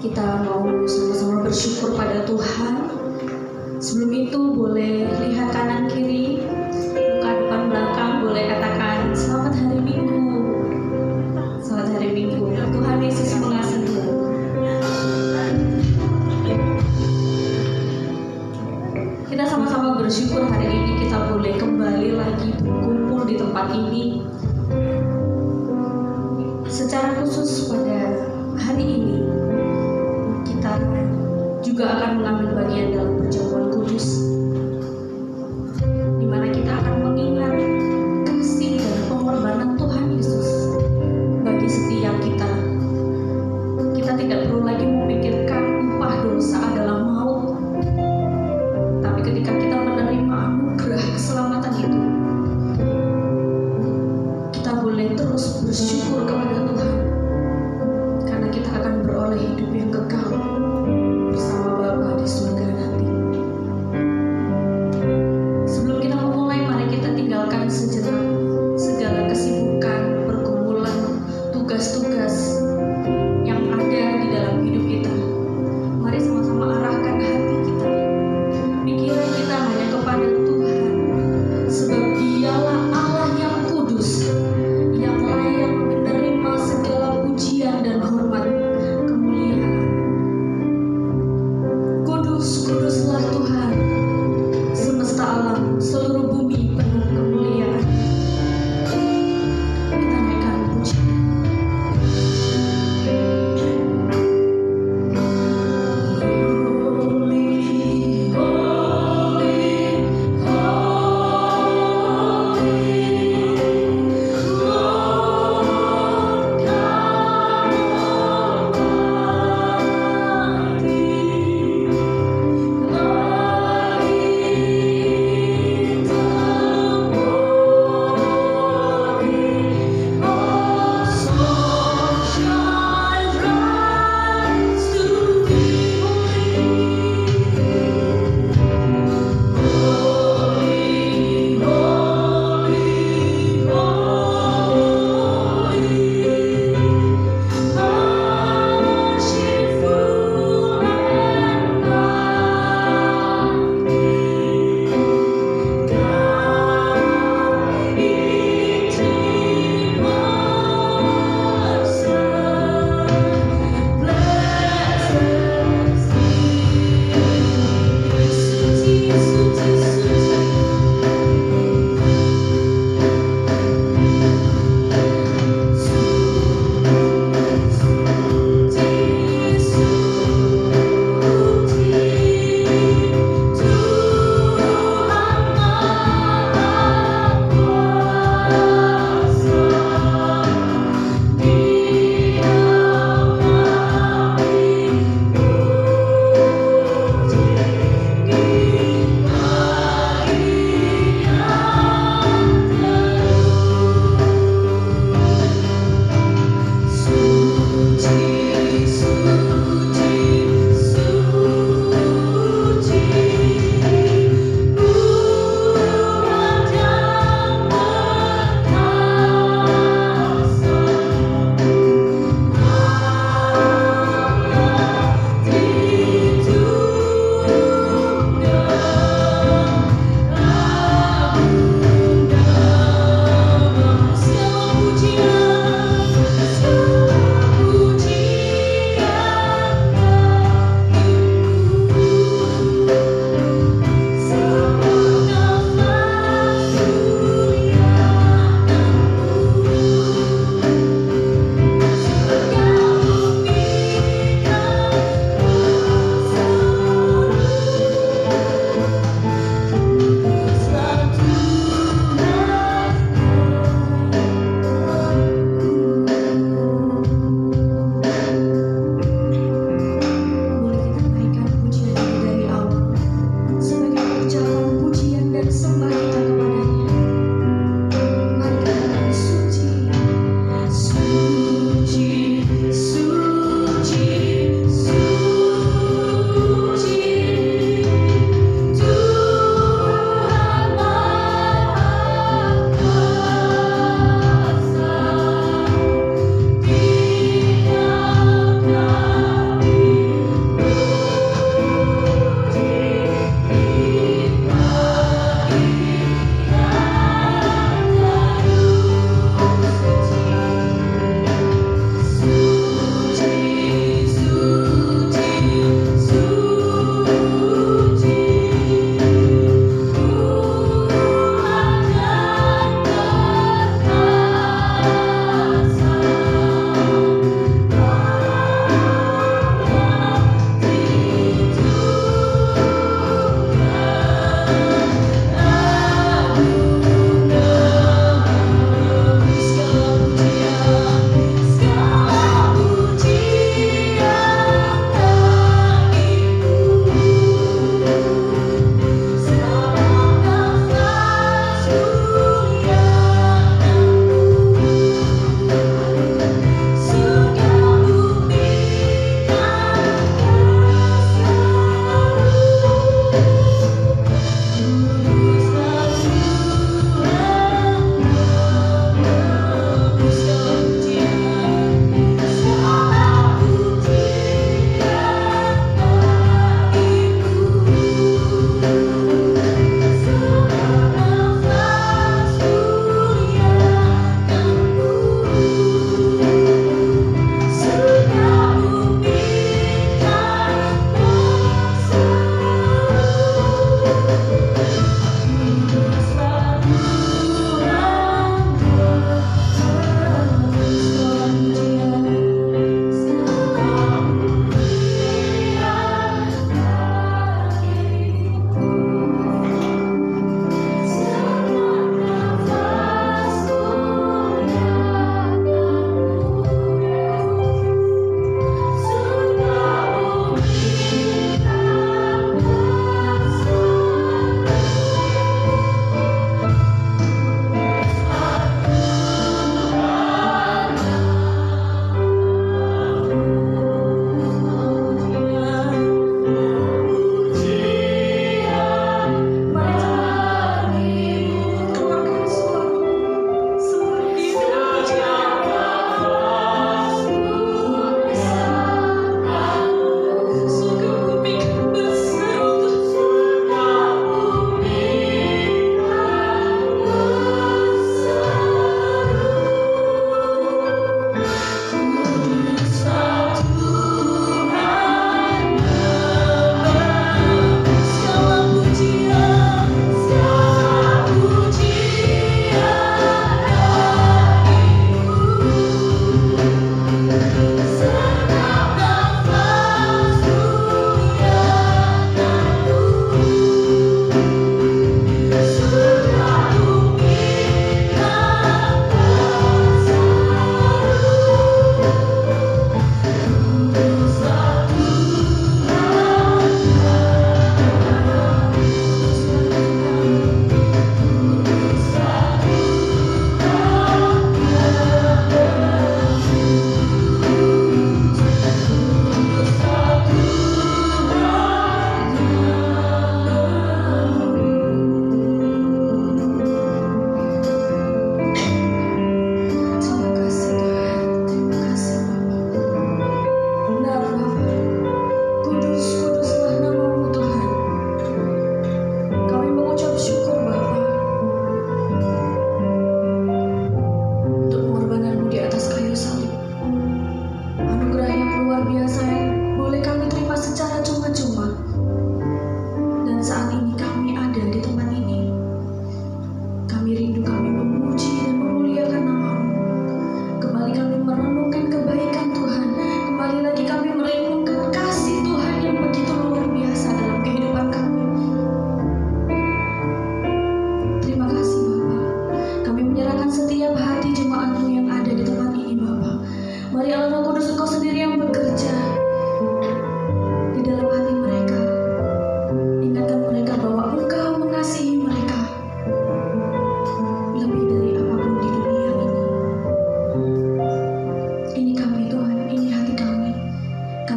Kita mau sama-sama bersyukur pada Tuhan. Sebelum itu boleh lihat kanan kiri, buka depan belakang, boleh katakan selamat hari Minggu. Selamat hari Minggu. Tuhan Yesus mengasihi. Kita sama-sama bersyukur hari ini kita boleh kembali lagi berkumpul di tempat ini. Secara khusus pada hari ini kita juga akan mengambil bagian dalam perjamuan kudus, di mana kita akan mengingat kasih dan pengorbanan Tuhan Yesus bagi setiap kita. Kita tidak perlu lagi memikirkan upah dosa adalah maut, tapi ketika kita menerima anugerah keselamatan itu, kita boleh terus bersyukur kepada Tuhan, karena kita akan beroleh hidup yang kekal bersama Bapa di surga nanti. Sebelum kita memulai, mari kita tinggalkan sejenak segala kesibukan, pergumulan, tugas-tugas yang ada di dalam hidup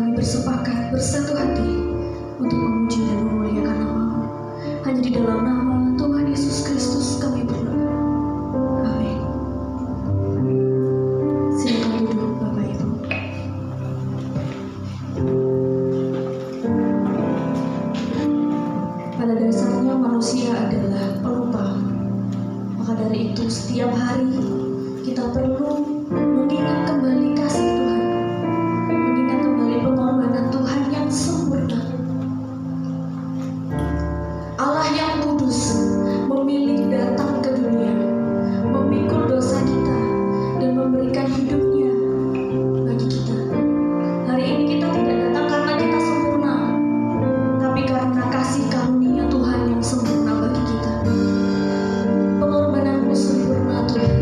kami bersepakat bersatu hati untuk memuji dan memuliakan nama-Mu. Hanya di dalam nama Tuhan Yesus Kristus kami berdoa. Amin. Silakan duduk Bapak Ibu. Pada dasarnya manusia adalah pelupa. Maka dari itu setiap hari kita perlu mengingat kembali kasih Tuhan, mengingat kembali pengorbanan Tuhan yang sempurna. Allah yang kudus memilih datang ke dunia, memikul dosa kita dan memberikan hidupnya bagi kita. Hari ini kita tidak datang karena kita sempurna, tapi karena kasih karunia Tuhan yang sempurna bagi kita. Pengorbanan-Mu sempurna Tuhan.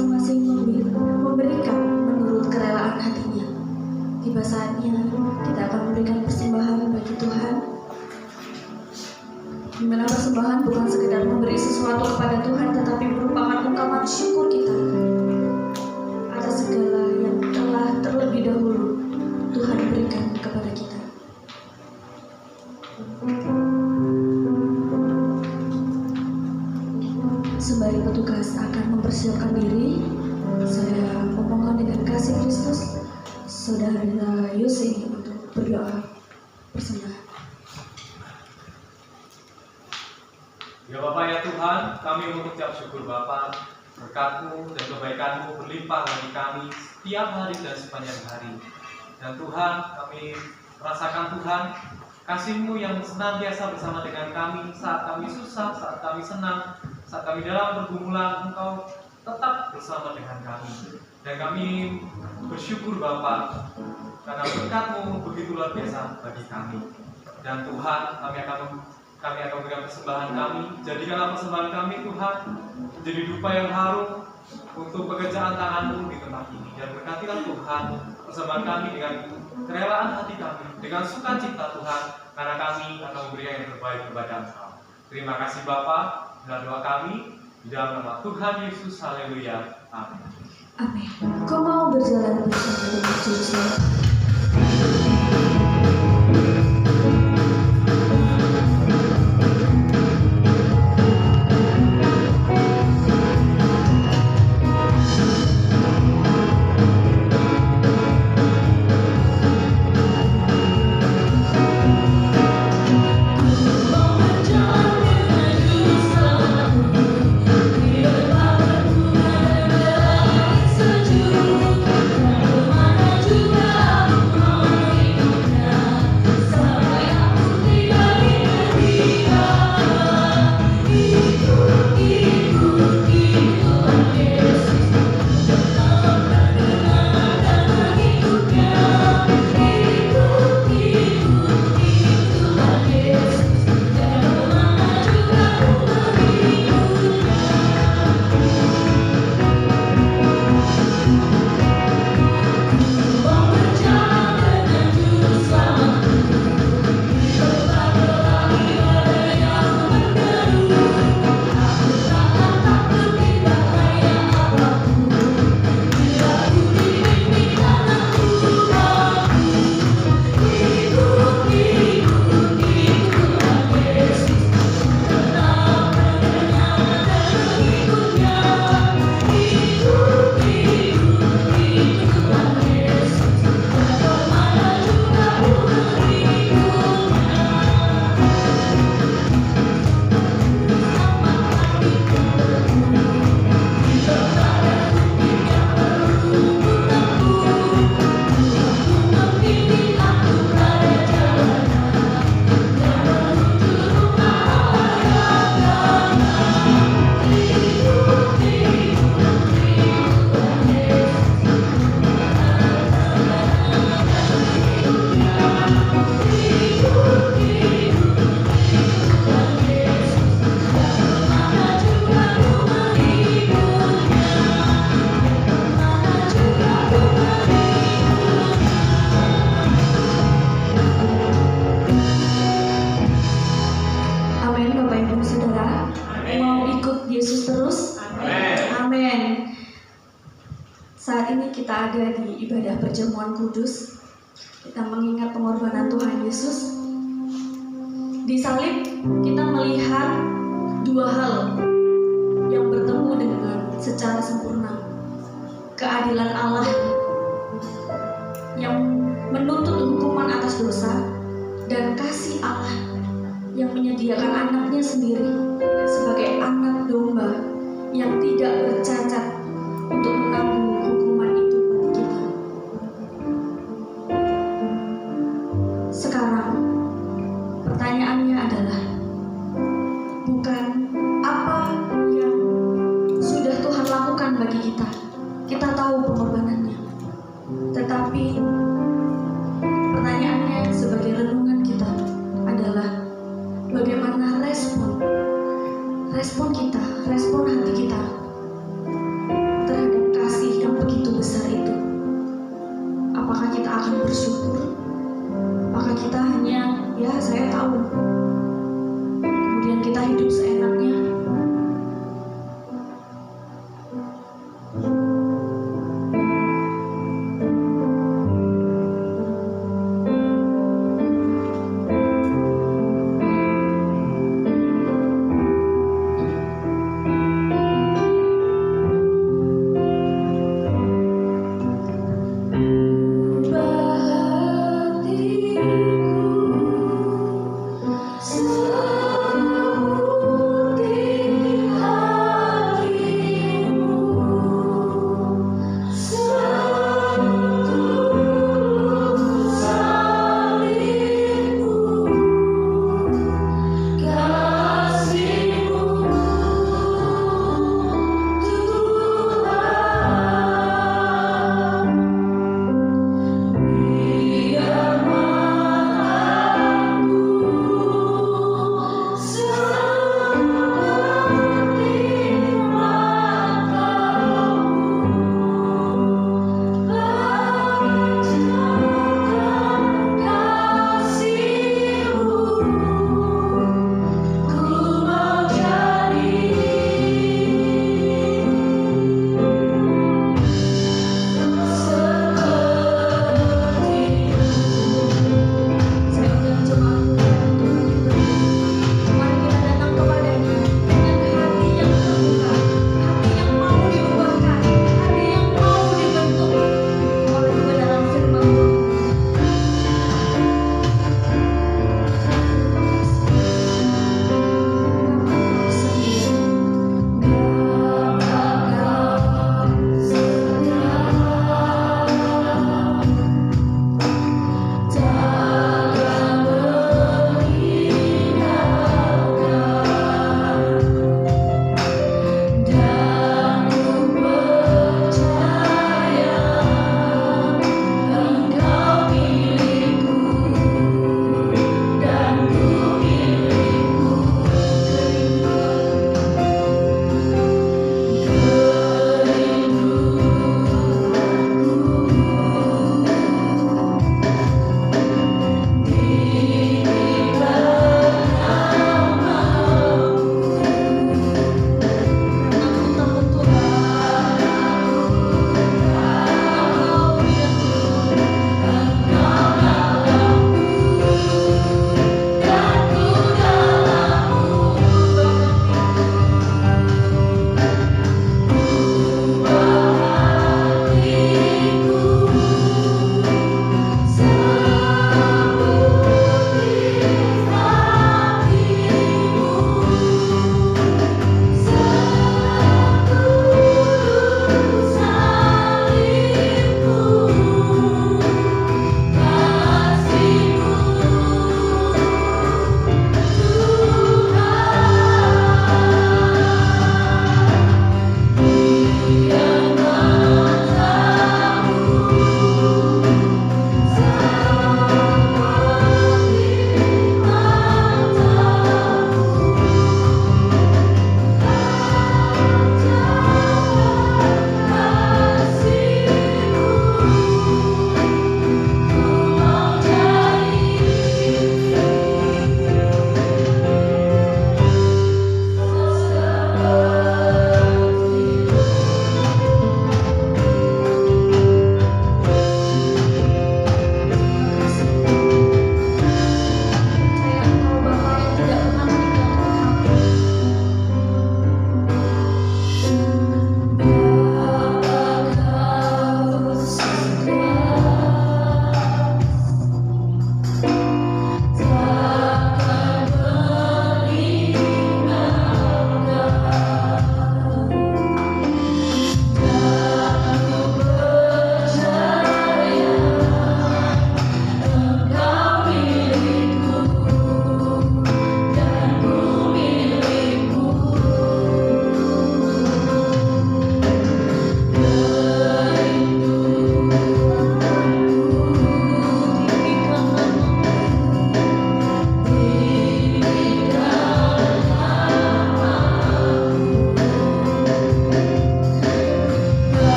masing-masing memberikan menurut kerelaan hatinya. Tiba saatnya kita akan memberikan persembahan bagi Tuhan, di mana persembahan bukan sekedar memberi sesuatu kepada Tuhan, tetapi merupakan ungkapan syukur kita atas segala yang telah terlebih dahulu Tuhan berikan kepada kita. Sembari petugas akan mempersiapkan diri, saya memohon dengan kasih Kristus Saudara Yose untuk berdoa persembahan. Ya Bapak ya Tuhan, kami mengucap syukur Bapak, berkat-Mu dan kebaikan-Mu berlimpah bagi kami setiap hari dan sepanjang hari. Dan Tuhan, kami merasakan Tuhan, kasih-Mu yang senantiasa bersama dengan kami saat kami susah, saat kami senang, saat kami dalam pergumulan, Engkau tetap bersama dengan kami. Dan kami bersyukur Bapak, karena berkat-Mu begitu luar biasa bagi kami. Dan Tuhan, kami akan memberikan persembahan kami. Jadikanlah persembahan kami Tuhan menjadi dupa yang harum untuk pekerjaan tangan-Mu di tempat ini. Dan berkatilah Tuhan persembahan kami dengan kerelaan hati kami, dengan sukacita Tuhan, karena kami akan memberikan yang terbaik kepada Engkau. Terima kasih Bapa, dalam doa kami di dalam nama Tuhan Yesus. Haleluya. Amin. Amin. Kau mau berjalan bersama dengan jujur. Saat ini kita ada di ibadah perjamuan kudus. Kita mengingat pengorbanan Tuhan Yesus. Di salib kita melihat dua hal yang bertemu dengan secara sempurna. Keadilan Allah yang menuntut hukuman atas dosa, dan kasih Allah yang menyediakan anaknya sendiri sebagai anak domba yang tidak bercacat untuk menanggung hukuman itu bagi kita. Sekarang pertanyaannya adalah, bukan apa yang sudah Tuhan lakukan bagi kita, kita tahu pengorbanannya, tetapi pertanyaannya sebagai renungan kita adalah bagaimana respon kita, respon hati kita terhadap bersyukur, maka kita hanya, ya saya tahu, kemudian kita hidup seenaknya.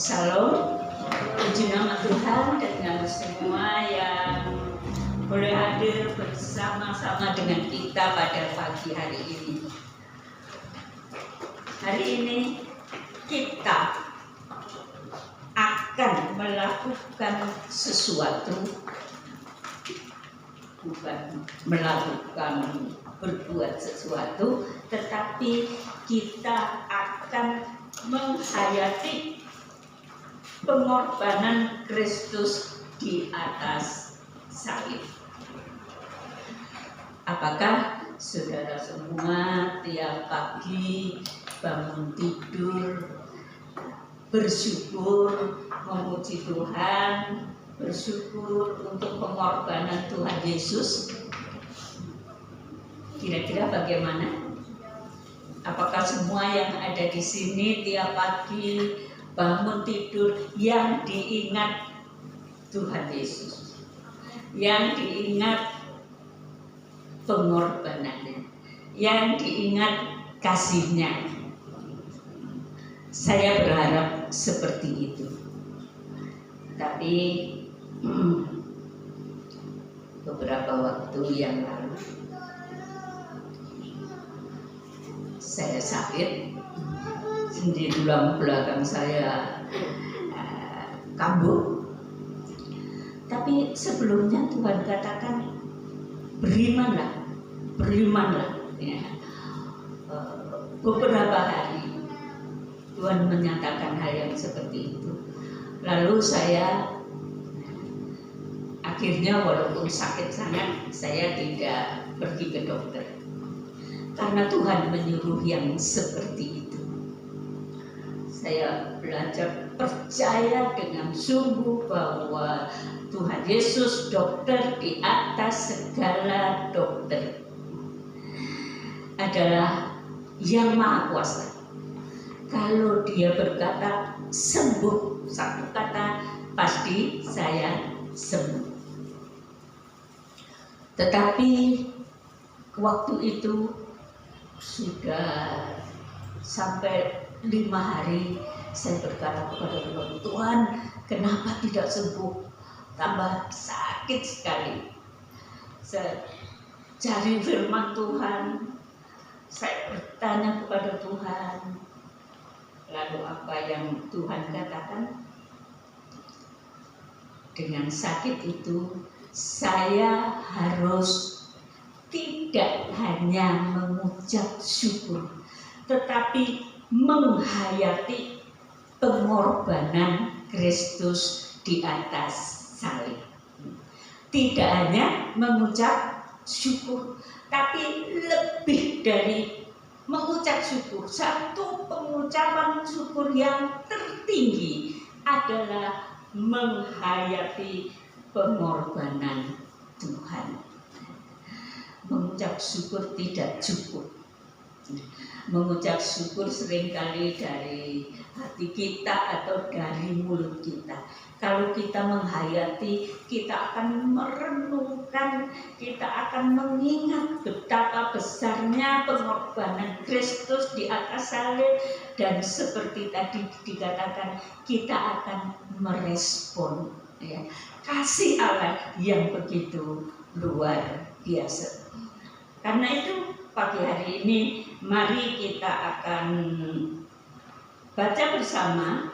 Salam, puji nama Tuhan dengan semua yang boleh hadir bersama-sama dengan kita pada pagi hari ini. Hari ini kita akan melakukan sesuatu, bukan melakukan berbuat sesuatu, tetapi kita akan menghayati pengorbanan Kristus di atas salib. Apakah saudara semua tiap pagi bangun tidur bersyukur, memuji Tuhan, bersyukur untuk pengorbanan Tuhan Yesus? Kira-kira bagaimana? Apakah semua yang ada di sini tiap pagi bangun tidur yang diingat Tuhan Yesus, yang diingat pengorbanannya, yang diingat kasih-Nya? Saya berharap seperti itu. Tapi beberapa waktu yang lalu saya sakit, di tulang belakang saya kambuh. Tapi sebelumnya Tuhan katakan berimanlah. Ya. Beberapa hari Tuhan menyatakan hal yang seperti itu. Lalu saya akhirnya walaupun sakit sangat, saya tidak pergi ke dokter. Karena Tuhan menyuruh yang seperti itu. Saya belajar percaya dengan sungguh bahwa Tuhan Yesus dokter di atas segala dokter, adalah yang maha kuasa. Kalau Dia berkata sembuh, satu kata pasti saya sembuh. Tetapi waktu itu sudah sampai 5 hari saya berkata kepada Tuhan, Tuhan, kenapa tidak sembuh? Tambah sakit sekali. Saya cari firman Tuhan, saya bertanya kepada Tuhan. Lalu apa yang Tuhan katakan? Dengan sakit itu saya harus tidak hanya mengucap syukur, tetapi menghayati pengorbanan Kristus di atas salib. Tidak hanya mengucap syukur, tapi lebih dari mengucap syukur. Satu pengucapan syukur yang tertinggi adalah menghayati pengorbanan Tuhan. Mengucap syukur tidak cukup. Mengucap syukur seringkali dari hati kita atau dari mulut kita. Kalau kita menghayati, kita akan merenungkan, kita akan mengingat betapa besarnya pengorbanan Kristus di atas salib, dan seperti tadi dikatakan, kita akan merespon ya, kasih Allah yang begitu luar biasa. Karena itu pagi hari ini mari kita akan baca bersama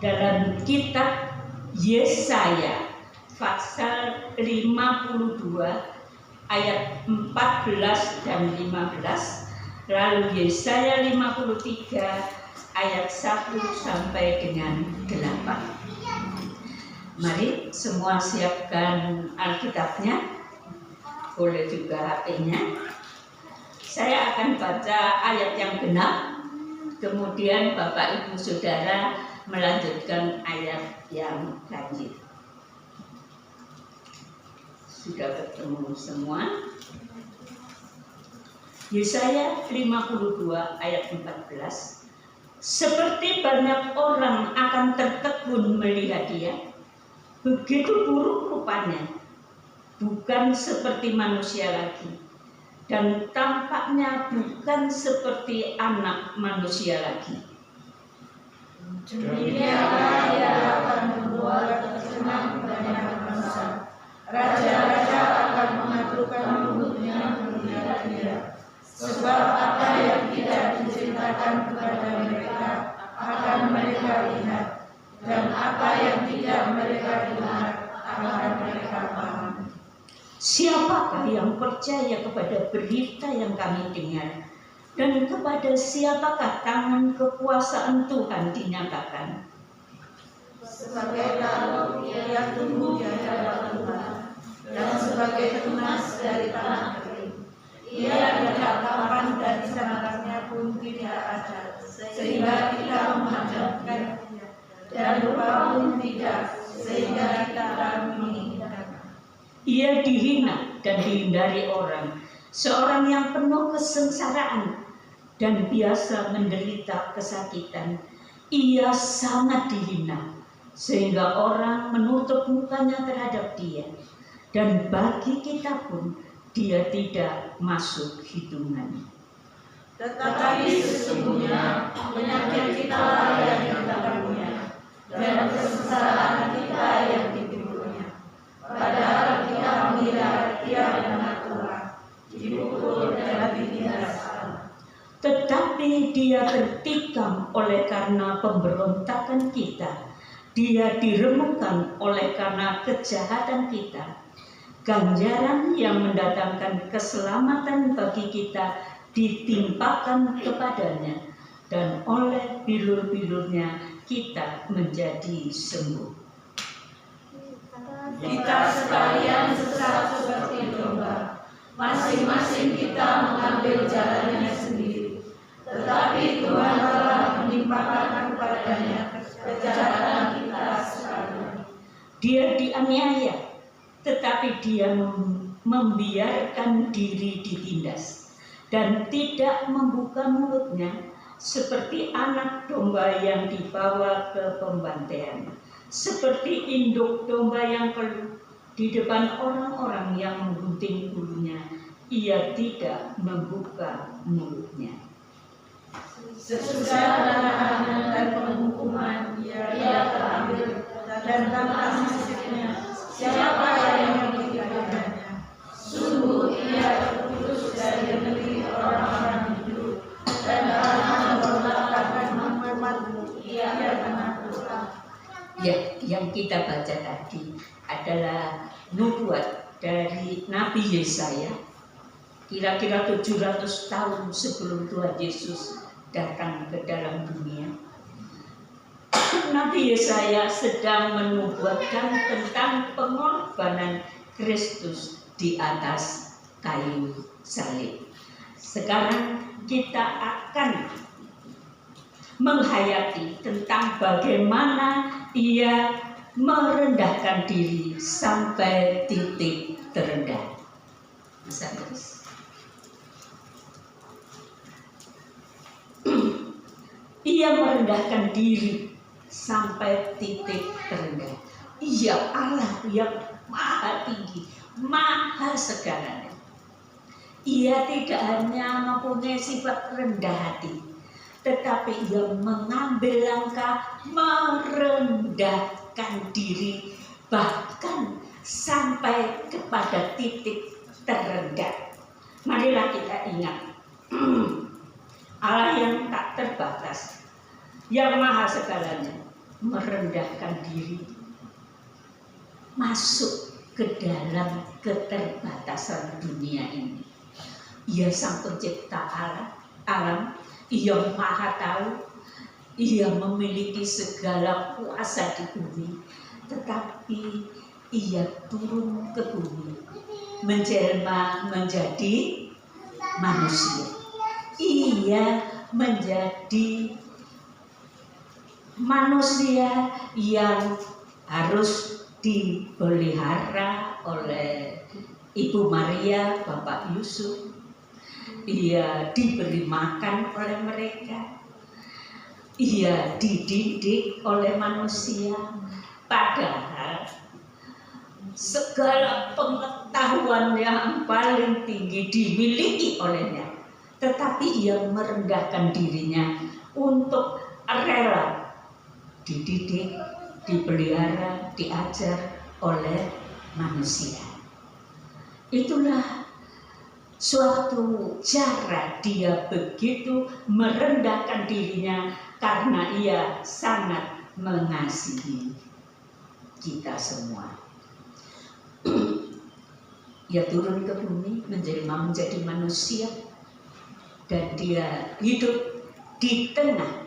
dalam kitab Yesaya pasal 52 ayat 14 dan 15, lalu Yesaya 53 ayat 1 sampai dengan 8. Mari semua siapkan Alkitabnya, boleh juga HP-nya. Saya akan baca ayat yang genap, kemudian Bapak Ibu Saudara melanjutkan ayat yang ganjil. Sudah bertemu semua? Yesaya 52 ayat 14. Seperti banyak orang akan tertegun melihat Dia, begitu buruk rupanya, bukan seperti manusia lagi. dan tampaknya bukan seperti anak manusia lagi. Demikianlah ia akan membuat tercengang banyak bangsa. Raja-raja akan mengadukan mulutnya kepada dia. Sebab apa yang tidak diceritakan kepada mereka akan mereka lihat, dan apa yang tidak mereka dengar akan mereka paham. Siapakah yang percaya kepada berita yang kami dengar? Dan kepada siapakah tangan kekuasaan Tuhan dinyatakan? Sebagai lalu ia tumbuh di hadapan Tuhan, dan sebagai tunas dari tanah kering. Ia tidak kapan dan semangatnya pun tidak ada, sehingga kita menghadapkannya, dan lupa pun tidak, sehingga kita menginginkan. Ia dihina dan dihindari orang, seorang yang penuh kesengsaraan dan biasa menderita kesakitan. Ia sangat dihina, sehingga orang menutup mukanya terhadap dia. Dan bagi kita pun, dia tidak masuk hitungan. Tetapi sesungguhnya penyakit kita yang ditanggung-Nya, dan kesengsaraan kita yang dipikul-Nya. Padahal kita mengira Dia benar Tuhan, dipukul dan ditindas Allah. Tetapi dia tertikam oleh karena pemberontakan kita. Dia diremukkan oleh karena kejahatan kita. Ganjaran yang mendatangkan keselamatan bagi kita ditimpakan kepadanya, dan oleh bilur-bilurnya kita menjadi sembuh. Kita sekalian sesat seperti domba, masing-masing kita mengambil jalannya sendiri. Tetapi Tuhan telah menimpakan kepadanya kejahatan kita sekalian. Dia dianiaya, tetapi dia membiarkan diri ditindas dan tidak membuka mulutnya, seperti anak domba yang dibawa ke pembantaian, seperti induk domba yang keluh di depan orang-orang yang menggunting bulunya. Ia tidak membuka mulutnya. Sesudah penahanan dan penghukuman ia terambil, dan tanpa nasibnya siapa yang memikirkannya. Sungguh ia terputus dari negeri orang-orang hidup, dan karena memberitakan manfaatmu ia kena Tuhan. Ya, yang kita baca tadi adalah nubuat dari Nabi Yesaya, kira-kira 700 tahun sebelum Tuhan Yesus datang ke dalam dunia. Nabi Yesaya sedang menubuatkan tentang pengorbanan Kristus di atas kayu salib. Sekarang kita akan menghayati tentang bagaimana ia merendahkan diri sampai titik terendah. Bisa terus. Ia merendahkan diri sampai titik terendah. Ia Allah yang maha tinggi, maha segalanya. Ia tidak hanya mempunyai sifat rendah hati, tetapi ia mengambil langkah merendahkan diri, bahkan sampai kepada titik terendah. Marilah kita ingat, Allah yang tak terbatas, yang maha segalanya, merendahkan diri, masuk ke dalam keterbatasan dunia ini. Ia sang pencipta alam, ia maha tahu, ia memiliki segala kuasa di bumi, tetapi ia turun ke bumi, menjelma menjadi manusia. Ia menjadi manusia yang harus dipelihara oleh Ibu Maria, Bapak Yusuf. Ia diberi makan oleh mereka. Ia dididik oleh manusia. Padahal segala pengetahuan yang paling tinggi dimiliki olehnya, tetapi ia merendahkan dirinya untuk rela dididik, dipelihara, diajar oleh manusia. Itulah suatu cara dia begitu merendahkan dirinya karena ia sangat mengasihi kita semua. Ia turun ke bumi menjadi manusia, dan dia hidup di tengah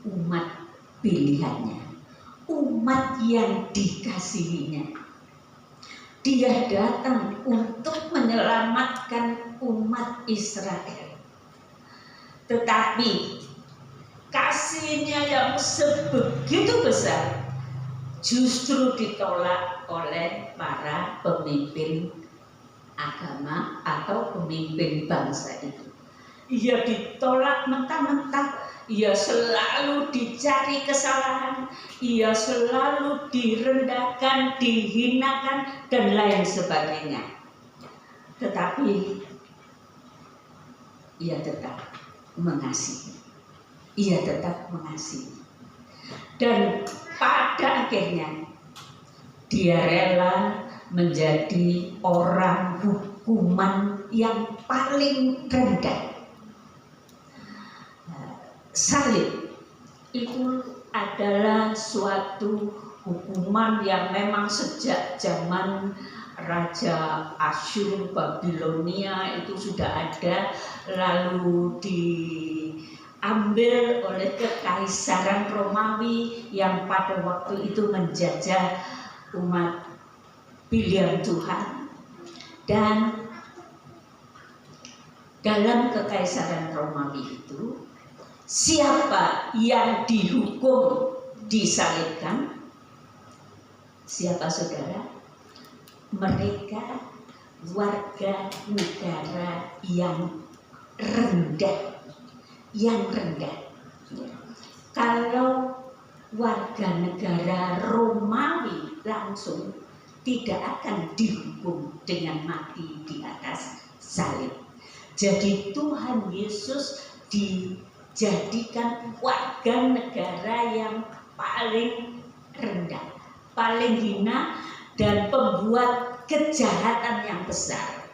umat pilihannya, umat yang dikasihinya. Dia datang untuk menyelamatkan umat Israel. Tetapi kasihnya yang sebegitu besar justru ditolak oleh para pemimpin agama atau pemimpin bangsa itu. Ia ditolak mentah-mentah, ia selalu dicari kesalahan, ia selalu direndahkan, dihinakan, dan lain sebagainya. Tetapi ia tetap mengasihi. Ia tetap mengasihi. Dan pada akhirnya dia rela menjadi orang hukuman yang paling rendah. Salib itu adalah suatu hukuman yang memang sejak zaman Raja Asyur Babilonia itu sudah ada, lalu diambil oleh Kekaisaran Romawi yang pada waktu itu menjajah umat pilihan Tuhan. Dan dalam Kekaisaran Romawi itu, siapa yang dihukum disalibkan? Siapa saudara? Mereka warga negara yang rendah, Kalau warga negara Romawi langsung tidak akan dihukum dengan mati di atas salib. Jadi Tuhan Yesus dijadikan warga negara yang paling rendah, paling hina, dan pembuat kejahatan yang besar.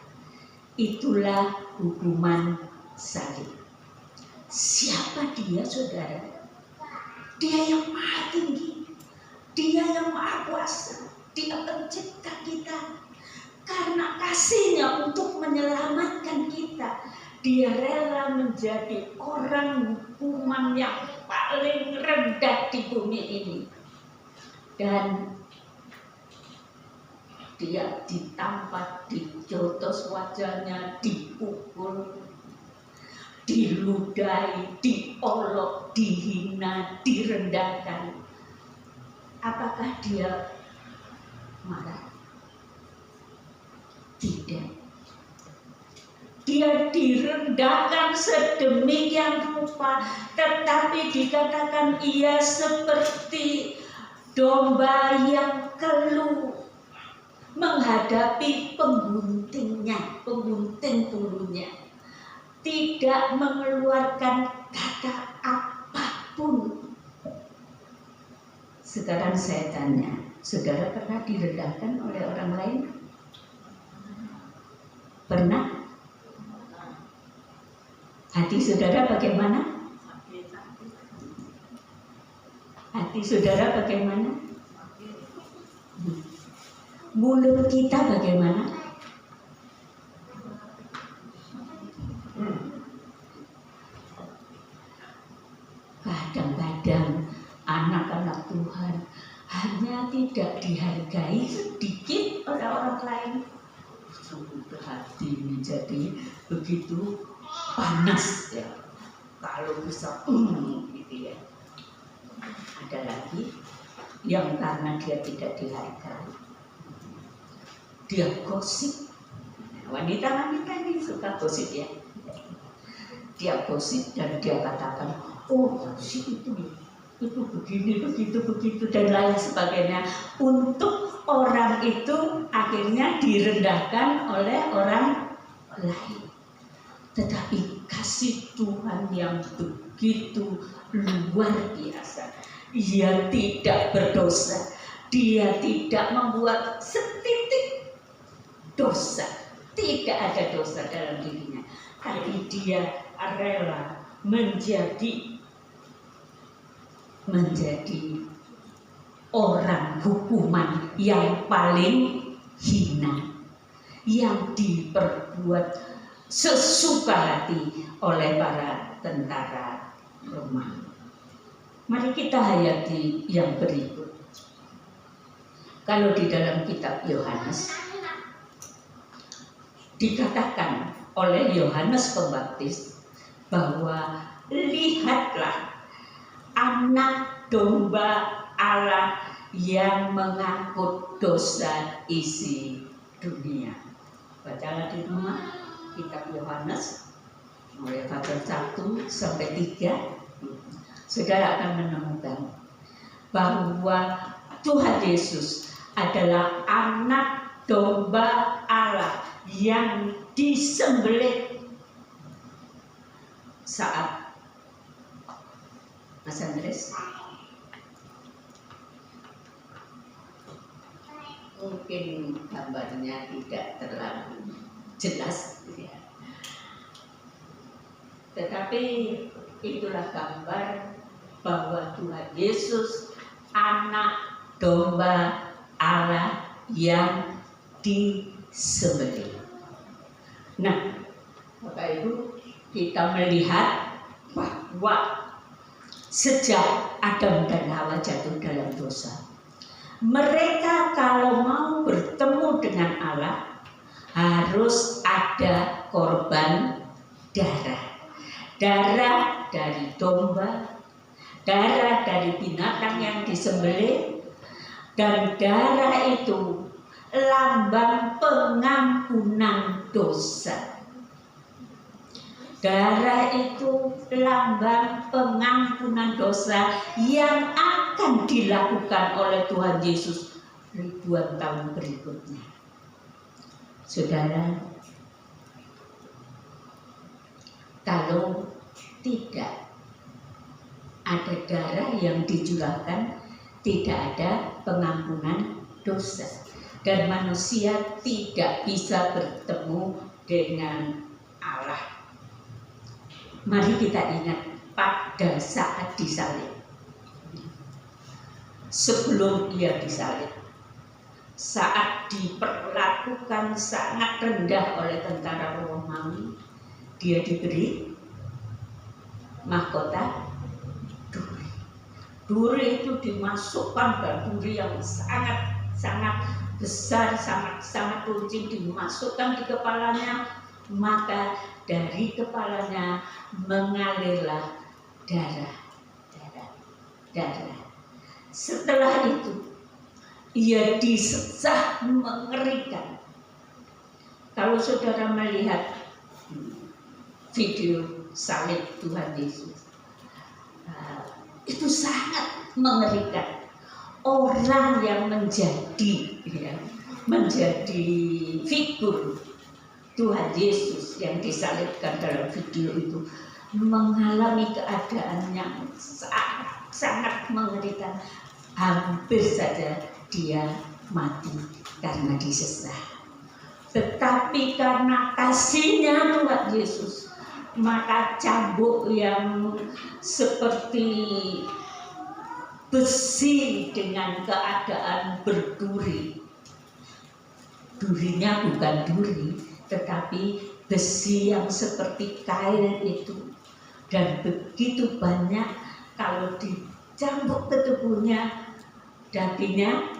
Itulah hukuman salib. Siapa dia, saudara? Dia yang maha tinggi, dia yang maha kuasa, dia pencipta kita. Karena kasihnya untuk menyelamatkan kita, dia rela menjadi orang hukuman yang paling rendah di bumi ini. Dan dia ditampar, dijotos wajahnya, dipukul, diludahi, diolok, dihina, direndahkan. Apakah dia marah? Tidak. Dia direndahkan sedemikian rupa, tetapi dikatakan ia seperti domba yang keluh menghadapi pengguntingnya, penggunting bulunya, tidak mengeluarkan kata apapun. Sekarang saya tanya, saudara pernah direndahkan oleh orang lain? Pernah? Hati saudara bagaimana? Hati saudara bagaimana? Mulut kita bagaimana? Kadang-kadang anak-anak Tuhan hanya tidak dihargai sedikit oleh orang lain. Sudah hati menjadi begitu panas ya. Kalau bisa gitu ya. Ada lagi yang karena dia tidak dihargai, dia gosip. Wanita-wanita ini suka gosip ya. Dia gosip dan dia katakan, oh si itu hidupku begini, begitu dan lain sebagainya. Untuk orang itu akhirnya direndahkan oleh orang lain. Tetapi kasih Tuhan yang begitu luar biasa. Ia tidak berdosa. Dia tidak membuat setitik dosa. Tidak ada dosa dalam dirinya. Tapi dia rela menjadi orang hukuman yang paling hina, yang diperbuat sesuka hati oleh para tentara Romawi. Mari kita hayati yang berikut. Kalau di dalam kitab Yohanes dikatakan oleh Yohanes Pembaptis bahwa lihatlah anak domba Allah yang mengangkut dosa isi dunia. Bacalah di rumah kitab Yohanes mulai pasal 1 sampai 3. Saudara akan menemukan bahwa Tuhan Yesus adalah anak domba Allah yang disembelih saat Mas Andres mungkin gambarnya tidak terlalu jelas ya. Tetapi itulah gambar bahwa Tuhan Yesus anak domba Allah yang disembelih. Nah, Bapak Ibu, kita melihat bahwa sejak Adam dan Hawa jatuh dalam dosa, mereka kalau mau bertemu dengan Allah harus ada korban darah. Darah dari domba, darah dari binatang yang disembelih, dan darah itu lambang pengampunan dosa. Darah itu lambang pengampunan dosa yang akan dilakukan oleh Tuhan Yesus ribuan tahun berikutnya. Saudara, kalau tidak ada darah yang dicurahkan, tidak ada pengampunan dosa, dan manusia tidak bisa bertemu dengan Allah. Mari kita ingat pada saat disalib, sebelum ia disalib, saat diperlakukan sangat rendah oleh tentara Romawi, dia diberi mahkota duri. Duri itu dimasukkan dan duri yang sangat besar, sangat runcing dimasukkan di kepalanya, maka dari kepalanya mengalirlah darah. Setelah itu ia disesah mengerikan. Kalau saudara melihat video salib Tuhan Yesus, itu sangat mengerikan. Orang yang menjadi figur Tuhan Yesus yang disalibkan dalam video itu mengalami keadaan yang sangat mengerikan. Hampir saja dia mati karena disesah. Tetapi karena kasihnya Tuhan Yesus, maka cambuk yang seperti besi dengan keadaan berduri. Durinya bukan duri, tetapi besi yang seperti kain itu. Dan begitu banyak kalau dicambuk ke tubuhnya, dagingnya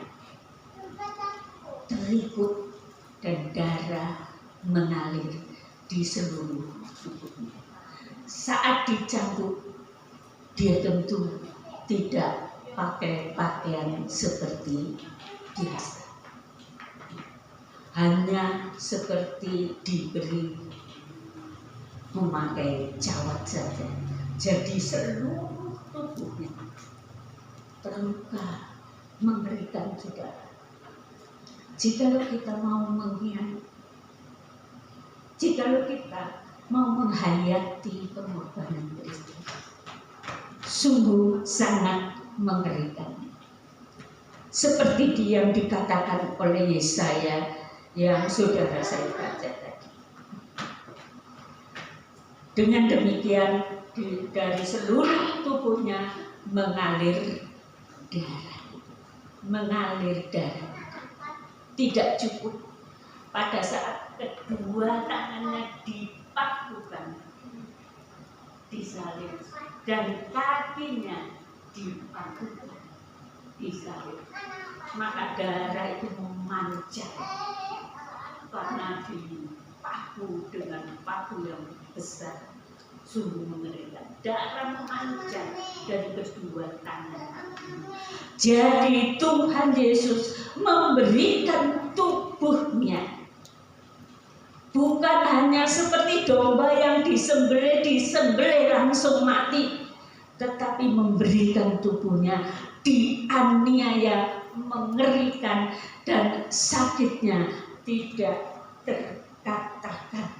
terikut dan darah mengalir di seluruh tubuhnya. Saat dicambuk, dia tentu tidak pakai pakaian seperti biasa, hanya seperti diberi memakai cawat saja. Jadi seluruh tubuhnya terluka, mengerikan saudara. Jikalau kita mau mengkhianati, jikalau kita mau menghayati pengorbanan Kristus, sungguh sangat mengerikan. Seperti yang dikatakan oleh Yesaya yang saudara saya baca tadi. Dengan demikian dari seluruh tubuhnya mengalir darah. Tidak cukup pada saat kedua tangannya dipakukan, disalib, dan kakinya dipakukan, disalib, maka darah itu memancar karena dipaku dengan paku yang besar. Sungguh mengerikan, darah memancar dari kedua tangan. Jadi Tuhan Yesus memberikan tubuhnya, bukan hanya seperti domba yang disembelih langsung mati, tetapi memberikan tubuhnya, dianiaya mengerikan, dan sakitnya tidak terkatakan.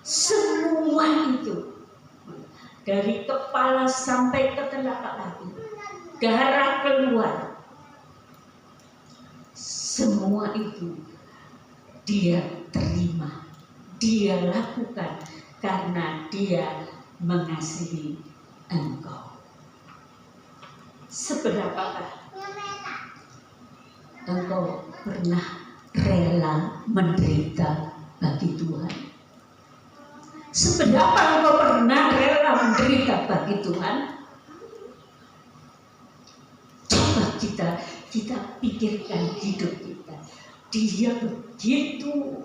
Semua itu dari kepala sampai ke telapak kaki, darah keluar, semua itu dia terima, dia lakukan karena dia mengasihi engkau. Seberapakah engkau pernah rela menderita bagi Tuhan? Seberapa engkau pernah rela menderita bagi Tuhan? Coba kita pikirkan hidup kita. Dia begitu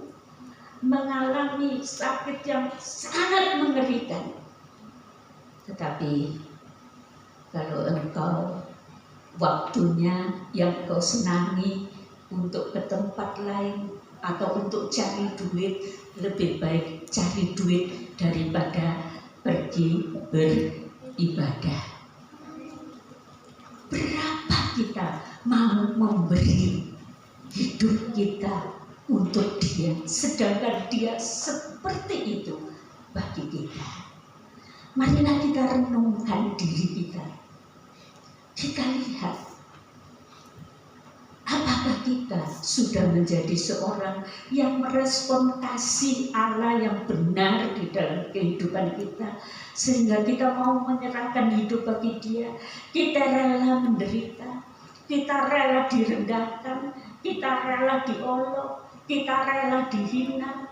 mengalami sakit yang sangat mengerikan. Tetapi kalau engkau waktunya yang engkau senangi untuk ke tempat lain atau untuk cari duit, lebih baik cari duit daripada pergi beribadah. Berapa kita mau memberi hidup kita untuk Dia, sedangkan Dia seperti itu bagi kita. Marilah kita renungkan diri kita. Kita lihat, apakah kita sudah menjadi seorang yang merespon kasih Allah yang benar di dalam kehidupan kita, sehingga kita mau menyerahkan hidup bagi Dia. Kita rela menderita, kita rela direndahkan, kita rela diolok, kita rela dihina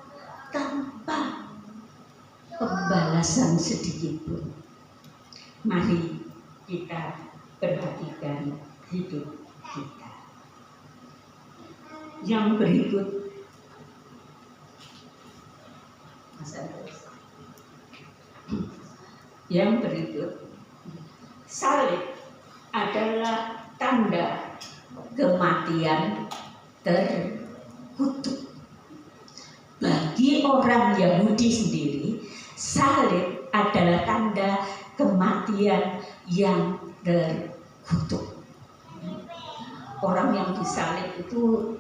tanpa pembalasan sedikit pun. Mari kita perhatikan hidup kita. Yang berikut, salib adalah tanda kematian terkutuk. Bagi orang Yahudi sendiri, salib adalah tanda kematian yang terkutuk. Orang yang disalib itu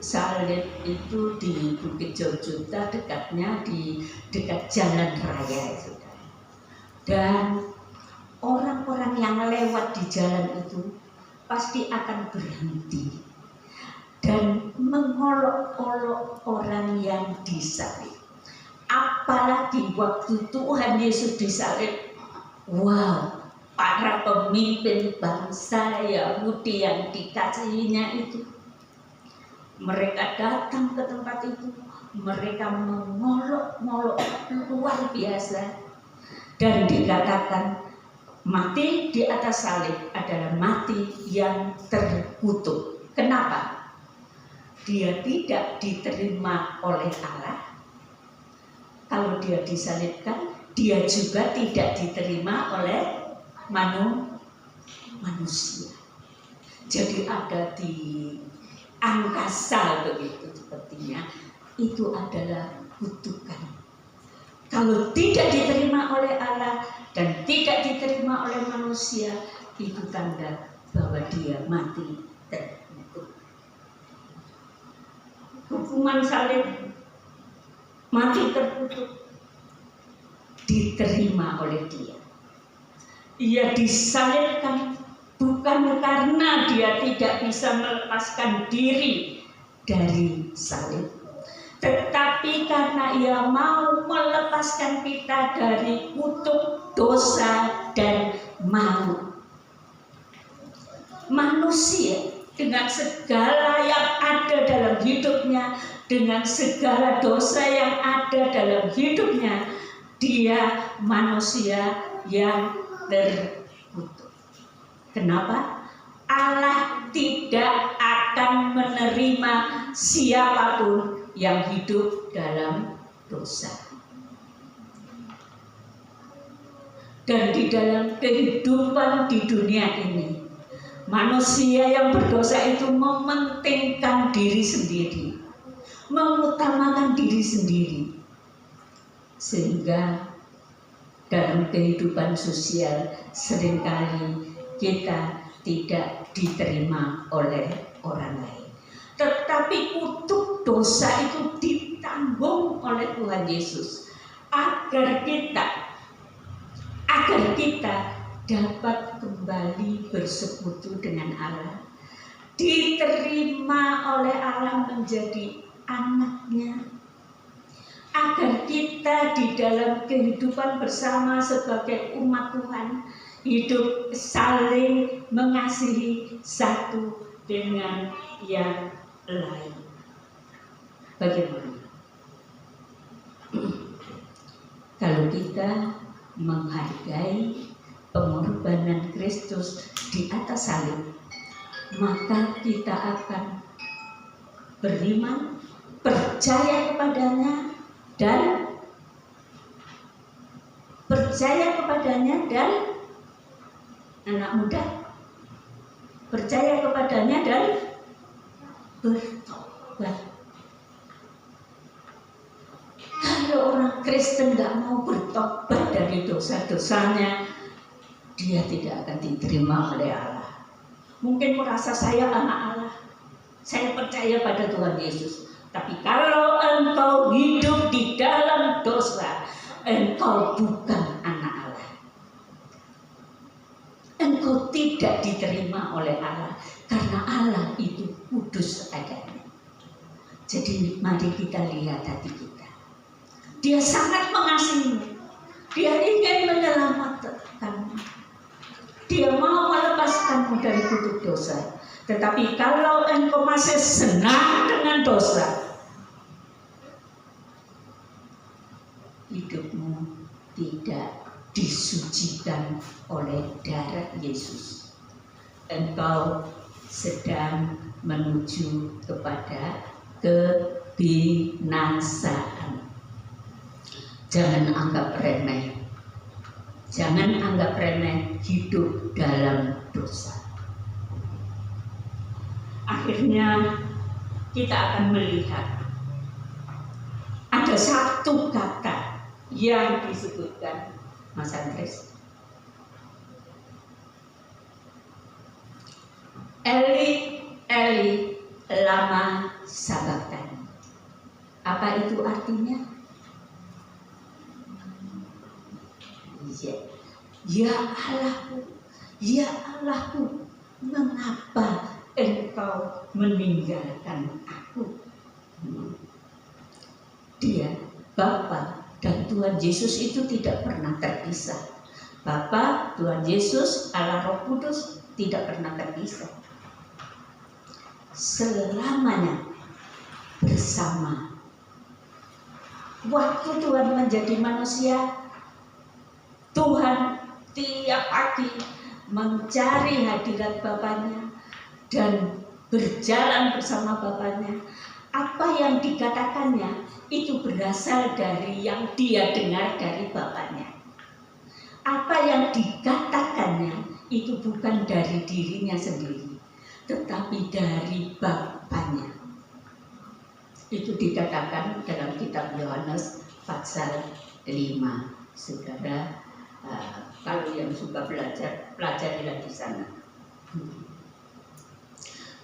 di Bukit Jogjuta, dekatnya di dekat jalan raya, saudara. Dan orang-orang yang lewat di jalan itu pasti akan berhenti dan mengolok-olok orang yang disalib. Apalagi waktu Tuhan Yesus disalib, wow, para pemimpin bangsa Yahudi yang dikasihinya itu, mereka datang ke tempat itu, mereka mengolok-olok luar biasa, dan dikatakan mati di atas salib adalah mati yang terkutuk. Kenapa? Dia tidak diterima oleh Allah. Kalau dia disalibkan, dia juga tidak diterima oleh manusia. Jadi ada di angkasa begitu sepertinya, itu adalah kutukan. Kalau tidak diterima oleh Allah dan tidak diterima oleh manusia, itu tanda bahwa dia mati terkutuk. Hukuman salib, mati terkutuk, diterima oleh dia. Ia disalibkan bukan karena dia tidak bisa melepaskan diri dari salib, tetapi karena ia mau melepaskan kita dari kutuk dosa dan maut. Manusia dengan segala yang ada dalam hidupnya, dengan segala dosa yang ada dalam hidupnya, dia manusia yang terkutuk. Kenapa? Allah tidak akan menerima siapapun yang hidup dalam dosa. Dan di dalam kehidupan di dunia ini, manusia yang berdosa itu mementingkan diri sendiri, mengutamakan diri sendiri, sehingga dalam kehidupan sosial seringkali kita tidak diterima oleh orang lain. Tetapi kutuk dosa itu ditanggung oleh Tuhan Yesus agar kita dapat kembali bersekutu dengan Allah, diterima oleh Allah menjadi anaknya, agar kita di dalam kehidupan bersama sebagai umat Tuhan hidup saling mengasihi satu dengan yang lain. Bagaimana? Kalau kita menghargai pengorbanan Kristus di atas salib, maka kita akan beriman, percaya kepadanya dan anak muda percaya kepadanya dan bertobat. Kalau orang Kristen nggak mau bertobat dari dosa-dosanya, dia tidak akan diterima oleh Allah. Mungkin merasa saya anak Allah, saya percaya pada Tuhan Yesus. Tapi kalau engkau hidup di dalam dosa, engkau bukan anak Allah. Engkau tidak diterima oleh Allah, karena Allah itu kudus adanya. Jadi mari kita lihat hati kita. Dia sangat mengasihimu. Dia ingin menyelamatkanmu. Dia mau melepaskanmu dari kutuk dosa. Tetapi kalau engkau masih senang dengan dosa, hidupmu tidak disucikan oleh darah Yesus. Engkau sedang menuju kepada kebinasaan. Jangan anggap remeh. Jangan anggap remeh hidup dalam dosa. Akhirnya kita akan melihat ada satu kata yang disebutkan Mas Andres. Eli, Eli, lama sabachthani. Apa itu artinya? Ya Allahku, ya Allahku, mengapa engkau meninggalkan aku? Dia, Bapa dan Tuhan Yesus itu tidak pernah terpisah. Bapa, Tuhan Yesus, Allah Roh Kudus tidak pernah terpisah. Selamanya bersama. Waktu Tuhan menjadi manusia, Tuhan tiap pagi mencari hadirat Bapaknya dan berjalan bersama Bapaknya. Apa yang dikatakannya itu berasal dari yang dia dengar dari Bapaknya. Apa yang dikatakannya itu bukan dari dirinya sendiri, tetapi dari Bapaknya. Itu dikatakan dalam kitab Yohanes pasal 5. Saudara, kalau yang suka belajar, pelajarilah di sana.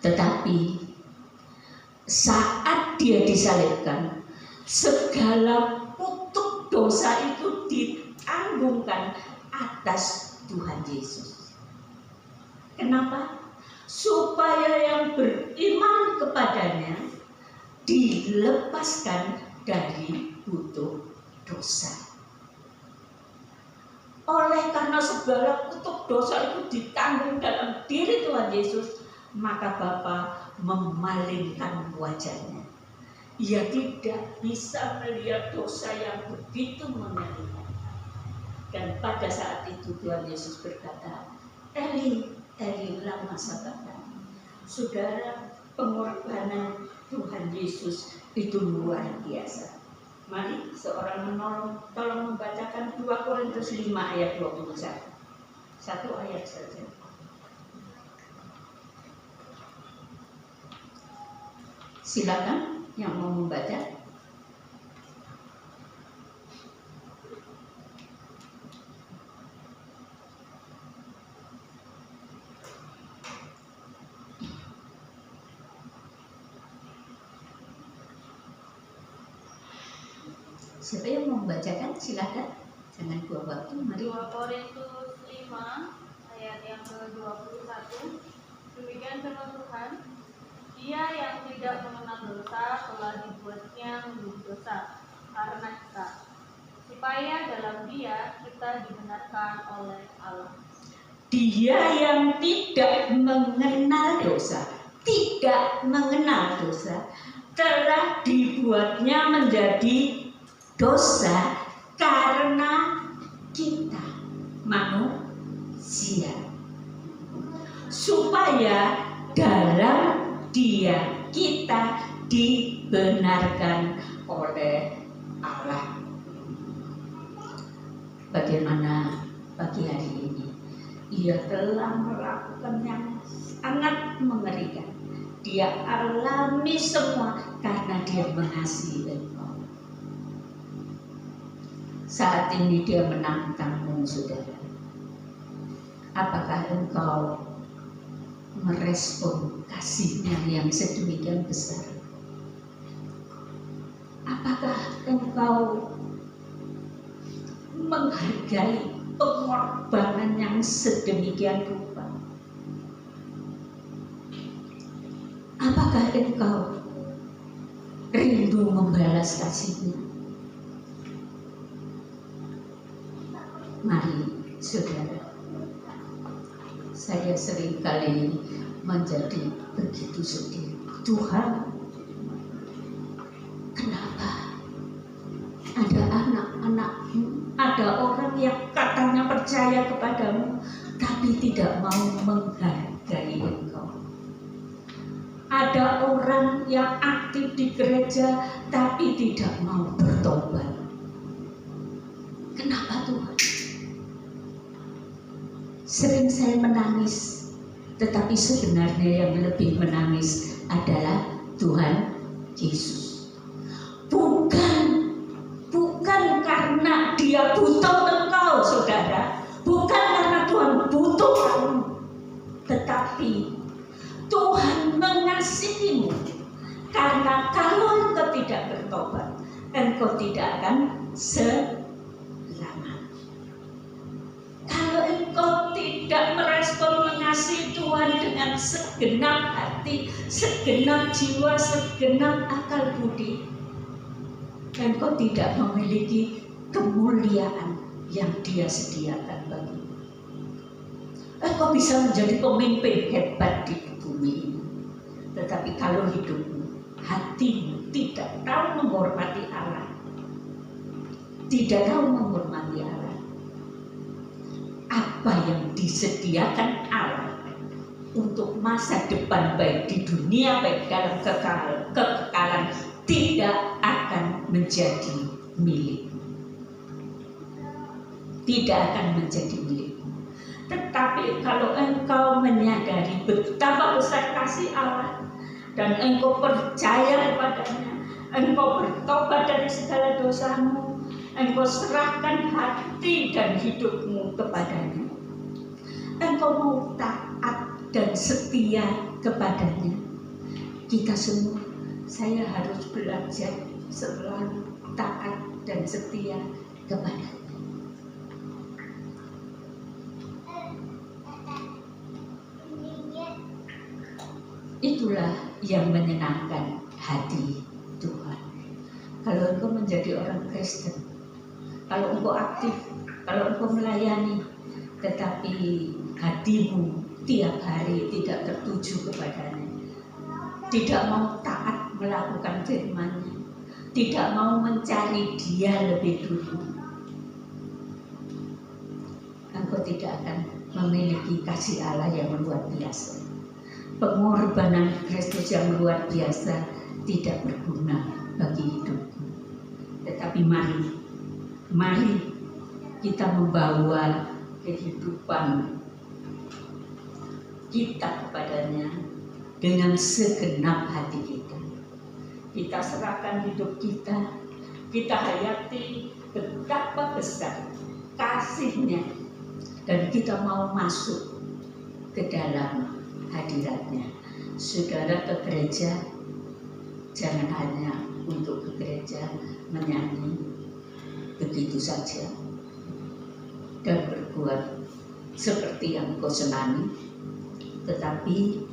Tetapi saat dia disalibkan, segala kutuk dosa itu ditanggungkan atas Tuhan Yesus. Kenapa? Supaya yang beriman kepadanya dilepaskan dari kutuk dosa. Oleh karena segala kutuk dosa itu ditanggung dalam diri Tuhan Yesus, maka Bapa memalingkan wajahnya. Ia tidak bisa melihat dosa yang begitu mengerikan. Dan pada saat itu Tuhan Yesus berkata, Eli, Eli lama sabachthani. Saudara, pengorbanan Tuhan Yesus itu luar biasa. Mari seorang tolong membacakan 2 Korintus 5 ayat 21. Satu ayat saja. Silakan yang mau membaca. Siapa yang mau membacakan? Silakan. Jangan buang waktu. Mari. 2 Korintus 5 ayat yang ke-21. Demikian firman Tuhan, Dia yang tidak mengenal dosa telah dibuatnya menjadi dosa karena kita, supaya dalam Dia kita dibenarkan oleh Allah. Dia yang tidak mengenal dosa, telah dibuatnya menjadi dosa karena kita manusia, supaya dalam Dia kita dibenarkan oleh Allah. Bagaimana pagi hari ini? Ia telah melakukan yang sangat mengerikan. Dia alami semua karena Dia mengasihi engkau. Saat ini Dia menantangmu, saudara. Apakah engkau merespon kasih-Nya yang sedemikian besar? Apakah engkau menghargai pengorbanan yang sedemikian rupa? Apakah engkau rindu membalas kasih-Nya? Mari, saudara. Saya seringkali menjadi begitu sedih. Tuhan, kenapa ada anak-anakmu, ada orang yang katanya percaya kepadamu, tapi tidak mau menghargai engkau? Ada orang yang aktif di gereja, tapi tidak mau bertobat. Kenapa Tuhan? Sering saya menangis, tetapi sebenarnya yang lebih menangis adalah Tuhan Yesus. Bukan karena Dia butuh engkau, saudara. Bukan karena Tuhan butuh kamu, tetapi Tuhan mengasihimu. Karena kalau engkau tidak bertobat, engkau tidak akan selamat. Kalau engkau tidak merespon mengasihi Tuhan dengan segenap hati, segenap jiwa, segenap akal budi, engkau tidak memiliki kemuliaan yang Dia sediakan bagimu. Engkau bisa menjadi pemimpin hebat di bumi ini, tetapi kalau hidupmu, hatimu tidak tahu menghormati Allah, tidak tahu menghormati Allah, apa yang disediakan Allah untuk masa depan baik di dunia baik dalam kekekalan tidak akan menjadi milik. Tidak akan menjadi milik. Tetapi kalau engkau menyadari betapa besar kasih Allah dan engkau percaya kepadanya, engkau bertobat dari segala dosamu, engkau serahkan hati dan hidupmu kepadanya, engkau mau taat dan setia kepadanya. Kita semua, saya harus belajar selalu taat dan setia kepadanya. Itulah yang menyenangkan hati Tuhan. Kalau engkau menjadi orang Kristen, kalau engkau aktif, kalau engkau melayani, tetapi hatimu tiap hari tidak tertuju kepadanya, tidak mau taat melakukan firman-Nya, tidak mau mencari Dia lebih dulu, engkau tidak akan memiliki kasih Allah yang luar biasa. Pengorbanan Kristus yang luar biasa tidak berguna bagi hidupmu. Tetapi mari kita membawa kehidupan kita kepadanya dengan segenap hati kita. Kita serahkan hidup kita, kita hayati betapa besar kasih-Nya, dan kita mau masuk ke dalam hadirat-Nya. Saudara ke gereja, jangan hanya untuk ke gereja menyanyi begitu saja dan berbuat seperti yang kau senangi, tetapi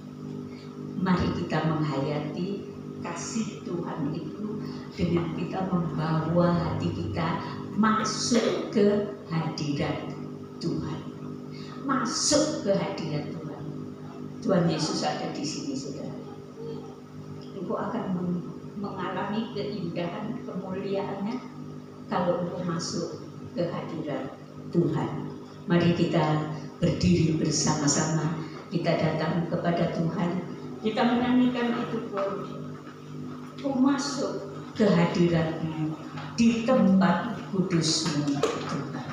mari kita menghayati kasih Tuhan itu dengan kita membawa hati kita masuk ke hadirat Tuhan, masuk ke hadirat Tuhan. Tuhan Yesus ada di sini, saudara. Engkau akan mengalami keindahan kemuliaan-Nya kalau engkau masuk ke hadirat Tuhan. Mari kita berdiri bersama-sama, kita datang kepada Tuhan, kita menyanyikan itu, Ku masuk ke hadirat-Mu di tempat kudus-Mu, Tuhan.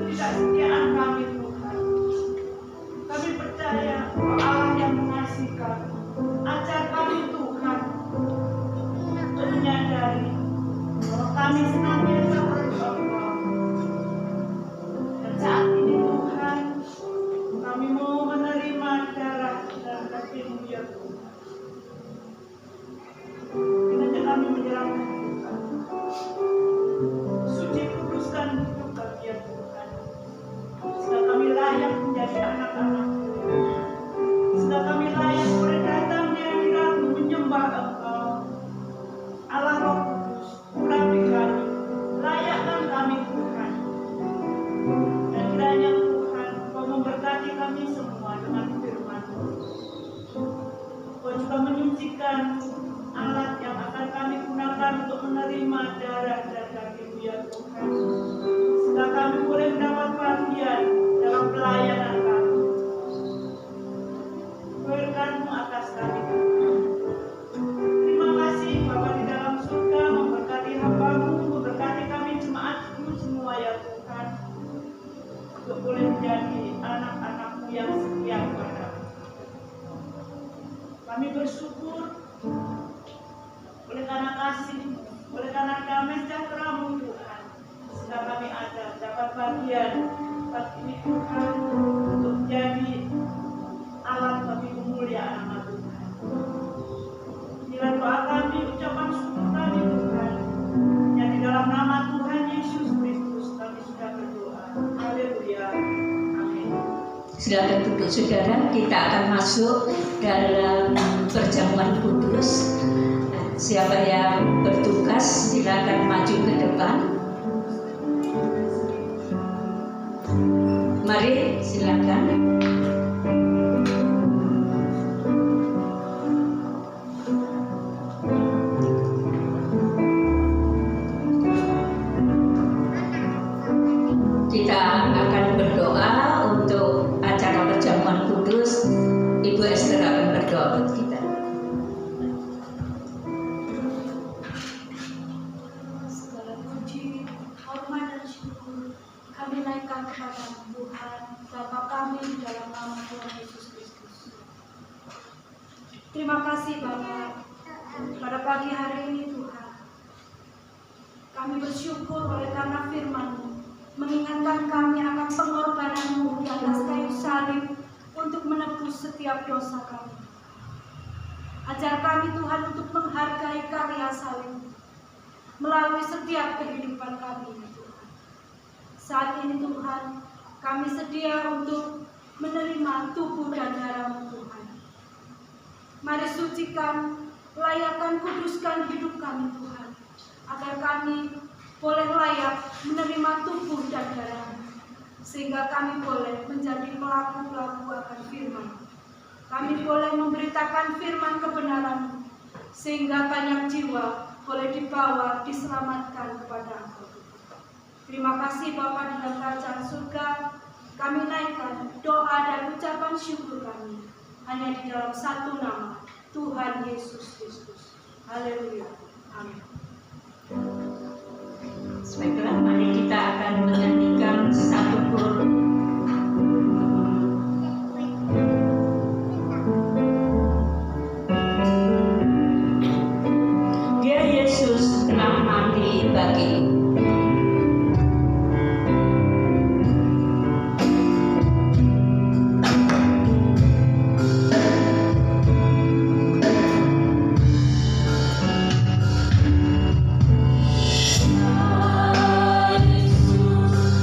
ketidaksetiaan kami Tuhan. Kami percaya bahwa Allah yang mengasihi kami. Ajar kami Tuhan menyadari bahwa kami senantiasa berdoa. Dan saat ini Tuhan, kami mau menerima darah dan daging-Mu ya Tuhan. Kiranya kami menyerahkan Tuhan. Suci kuduskan hidup kami ya Tuhan. Sehingga kami layak menjadi anak-anak-Mu. Sehingga kami layak boleh datang di hadirat-Mu menyembah Engkau. Allah Roh Kudus, urapi kami, layakkan kami Tuhan. Dan kiranya Tuhan, Engkau memberkati kami semua dengan firman-Mu. Engkau juga menyucikan alat yang akan kami gunakan untuk menerima darah dan daging-Mu ya Tuhan. Sehingga kami boleh mendapat bagian dalam pelayanan kami. Berkat-Mu atas kami Tuhan. Terima kasih Bapa di dalam surga, memberkati hamba-Mu, memberkati kami jemaat-Mu semua ya Tuhan. Untuk boleh menjadi anak-anak-Mu yang setia kepada-Mu. Kami bersyukur oleh karena kasih-Mu, oleh karena damai sejahtera-Mu Tuhan. Sehingga kami ada dapat bagian saat ini Tuhan untuk menjadi alat bagi kemuliaan nama Tuhan. Inilah doa kami, ucapan syukur kami Tuhan. Yang di dalam nama Tuhan Yesus Kristus kami sudah berdoa. Haleluya. Amin. Silakan duduk saudara, kita akan masuk dalam perjamuan kudus. Siapa yang bertugas silakan maju ke depan. Mari silakan. Kita akan berdoa untuk acara perjamuan kudus. Ibu Esther akan berdoa buat kita. Segala puji, hormat dan syukur kami naikkan kepada Tuhan Bapa kami di dalam nama Tuhan Yesus Kristus. Terima kasih Bapa pada pagi hari ini Tuhan. Kami bersyukur oleh karena firman-Mu mengingatkan kami akan pengorbanan-Mu di atas kayu salib untuk menebus setiap dosa kami. Ajar kami Tuhan untuk menghargai karya salib melalui setiap kehidupan kami Tuhan. Saat ini Tuhan, kami sedia untuk menerima tubuh dan darah-Mu Tuhan. Mari sucikan, layakkan, kuduskan hidup kami Tuhan, agar kami boleh layak menerima tubuh dan darah-Mu, sehingga kami boleh menjadi pelaku-pelaku akan firman. Kami boleh memberitakan firman kebenaran-Mu, sehingga banyak jiwa boleh dibawa, diselamatkan kepada Engkau. Terima kasih Bapa di dalam kerajaan surga. Kami naikkan doa dan ucapan syukur kami hanya di dalam satu nama, Tuhan Yesus Kristus. Haleluya. Amin. Baiklah, mari kita akan menyanyikan satu kor. Dia Yesus telah mati bagimu. Yesus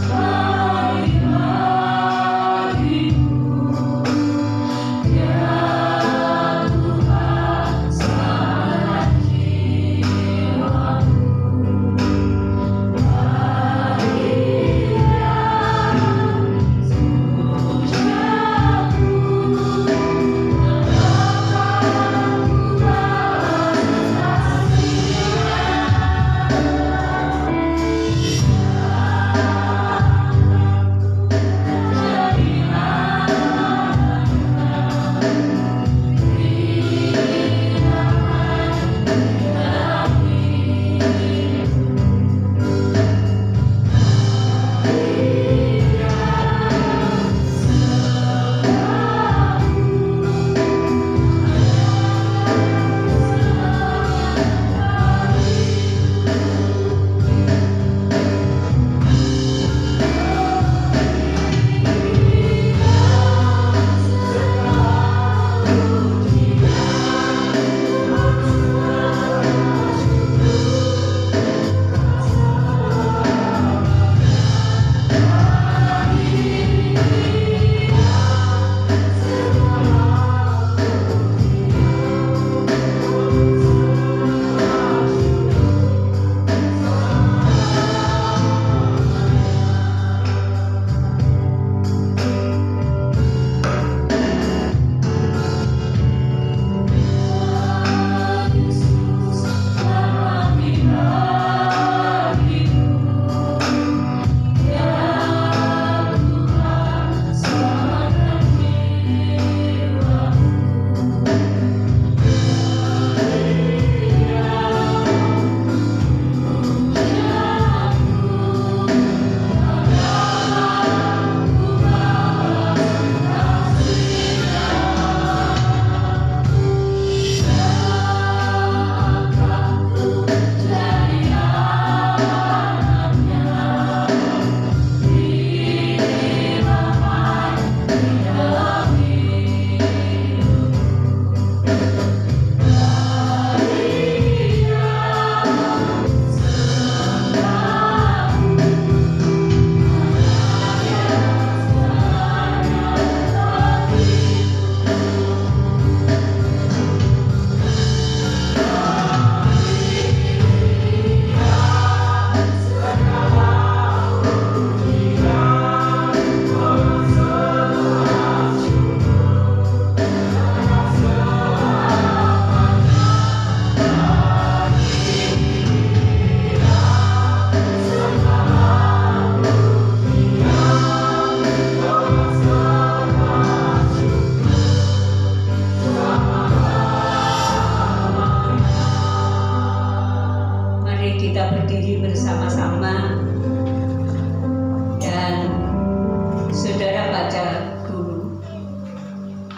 Saudara baca dulu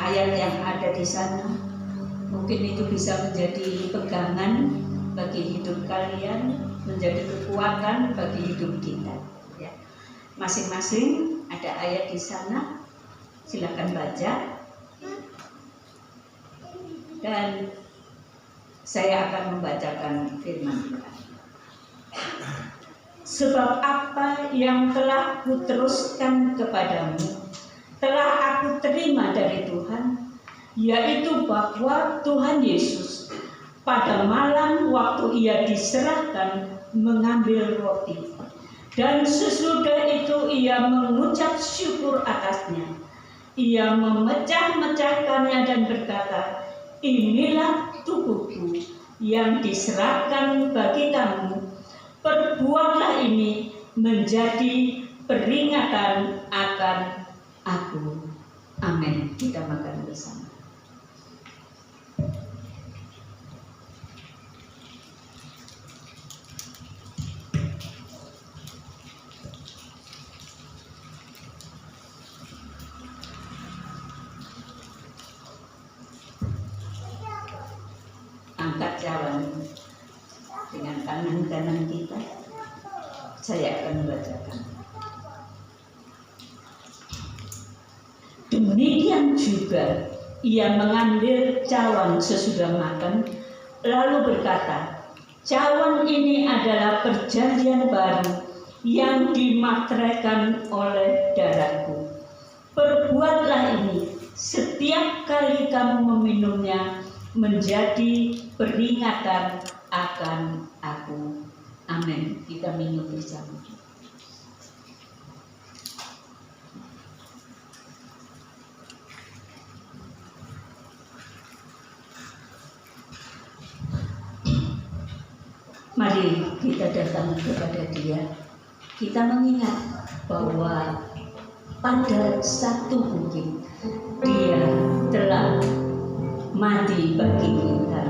ayat yang ada di sana. Mungkin itu bisa menjadi pegangan bagi hidup kalian, menjadi kekuatan bagi hidup kita. Ya. Masing-masing ada ayat di sana. Silakan baca. Dan saya akan membacakan firman Tuhan. Sebab apa yang telah kuteruskan kepadamu telah aku terima dari Tuhan, yaitu bahwa Tuhan Yesus pada malam waktu ia diserahkan mengambil roti, dan sesudah itu ia mengucap syukur atasnya. Ia memecah-mecahkannya dan berkata, inilah tubuhku yang diserahkan bagi kamu. Perbuatlah ini menjadi peringatan akan aku. Amin. Kita makan bersama. Angkat cawan dengan tangan kanan kita. Saya akan membacakan. Demikian juga ia mengambil cawan sesudah makan, lalu berkata, cawan ini adalah perjanjian baru yang dimateraikan oleh darahku. Perbuatlah ini setiap kali kamu meminumnya menjadi peringatan akan aku. Amin. Kita minum bersama. Mari kita datang kepada Dia. Kita mengingat bahwa pada satu bukit Dia telah mati bagi kita.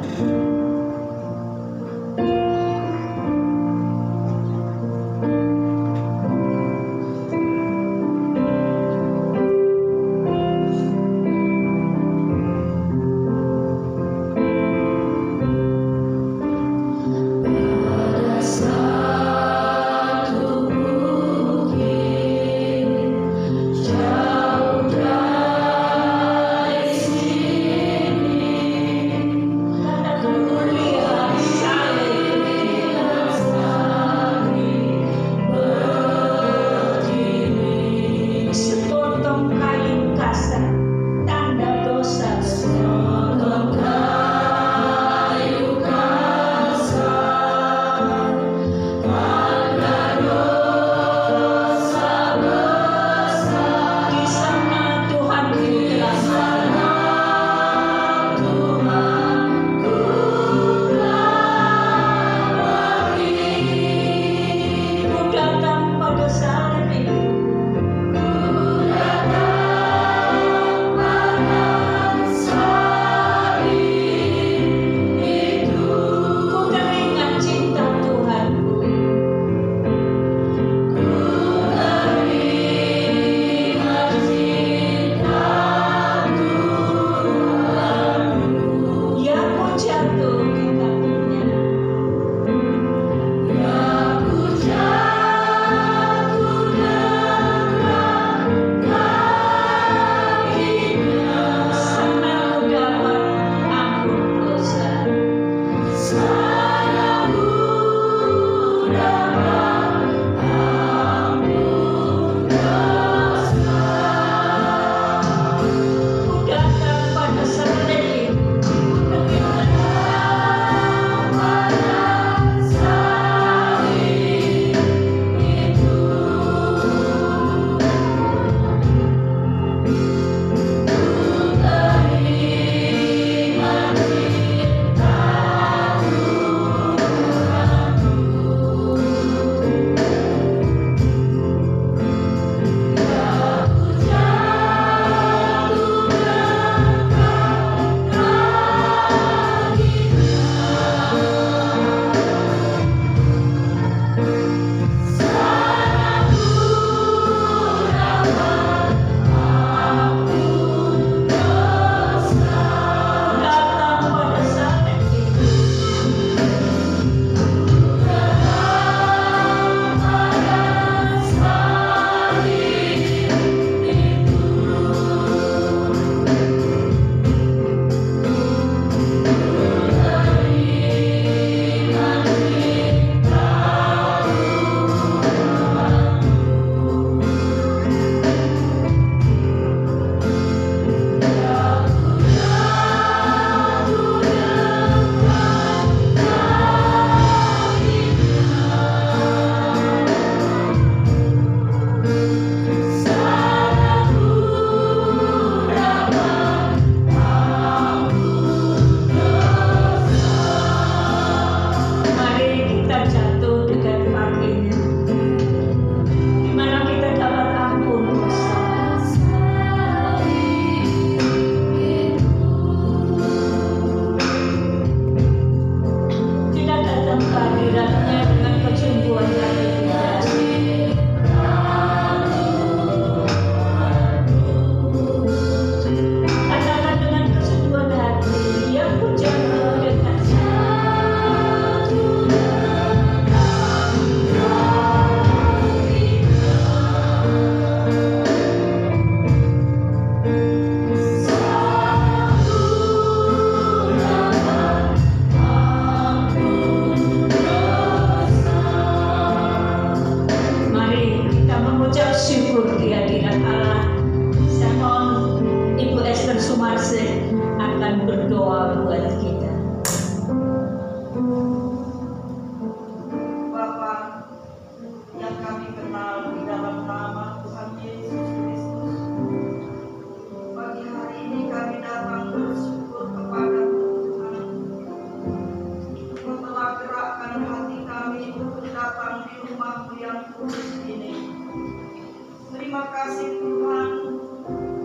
terima kasih Tuhan.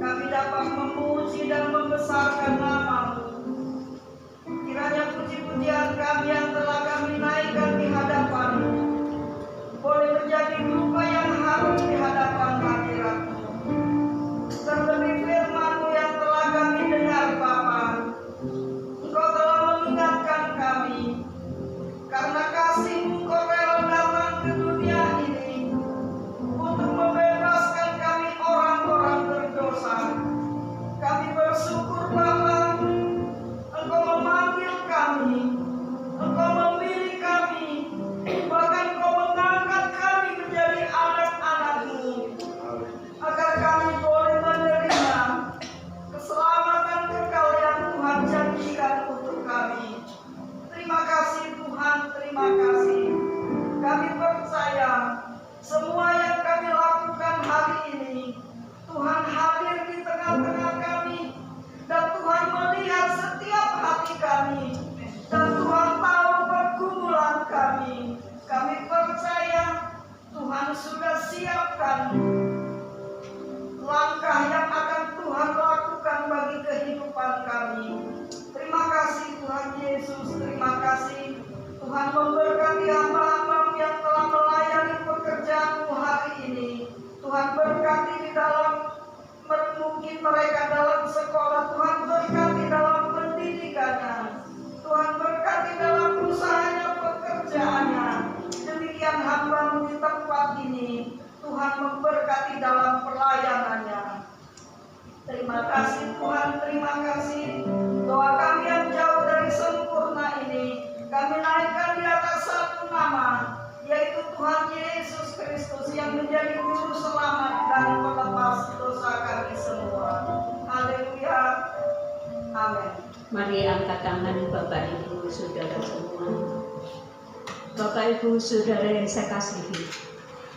Kami dapat memuji dan membesarkan nama-Mu. Kiranya puji-pujian kami yang telah kami naikkan di hadapan-Mu boleh menjadi dupa yang harum di hadapan hadirat-Mu. Terlebih firman-Mu yang telah kami dengar Bapa, Engkau telah mengingatkan kami, karena kasih-Mu Engkau rela datang ke dunia ini untuk membebaskan kami orang-orang berdosa. Kami bersyukur Bapa, Engkau memanggil kami, Engkau memilih kami, bahkan Engkau mengangkat kami menjadi anak-anak-Mu, agar kami boleh menerima keselamatan kekal yang Tuhan janjikan untuk kami. Terima kasih Tuhan, terima kasih. Kami percaya semua yang kami lakukan hari ini, Tuhan hadir di tengah-tengah kami, dan Tuhan melihat setiap hati kami, dan Tuhan tahu pergumulan kami. Kami percaya Tuhan sudah siapkan langkah yang akan Tuhan lakukan bagi kehidupan kami. Terima kasih Tuhan Yesus, terima kasih Tuhan memberkati hamba-hamba-Mu yang telah melayani pekerjaan-Mu hari ini. Tuhan berkati di dalam mungkin mereka dalam sekolah, Tuhan berkati dalam pendidikannya, Tuhan berkati dalam usahanya, pekerjaannya. Demikian hamba-Mu di tempat ini, Tuhan memberkati dalam pelayanannya. Terima kasih Tuhan, terima kasih. Doa kami yang jauh dari sempurna ini, kami naikkan di atas satu nama, yaitu Tuhan Yesus Kristus yang menjadi juru selamat dan pelepas dosa kami semua. Haleluya. Amin. Mari angkat tangan Bapak Ibu Saudara semua. Bapak Ibu Saudara yang saya kasihi,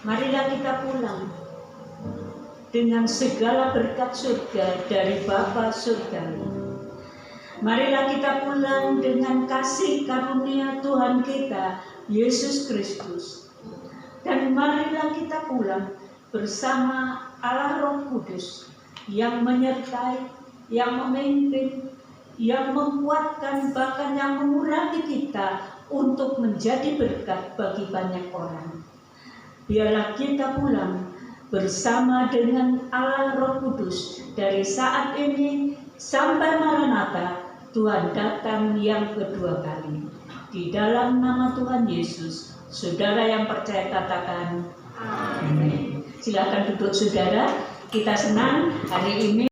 marilah kita pulang dengan segala berkat surga dari Bapa surgawi. Marilah kita pulang dengan kasih karunia Tuhan kita Yesus Kristus. Dan marilah kita pulang bersama Allah Roh Kudus yang menyertai, yang memimpin, yang menguatkan, bahkan yang mengurangi kita untuk menjadi berkat bagi banyak orang. Biarlah kita pulang bersama dengan Allah Roh Kudus dari saat ini sampai Maranatha, Tuhan datang yang kedua kali. Di dalam nama Tuhan Yesus, saudara yang percaya katakan amin. Silakan duduk saudara, kita senang hari ini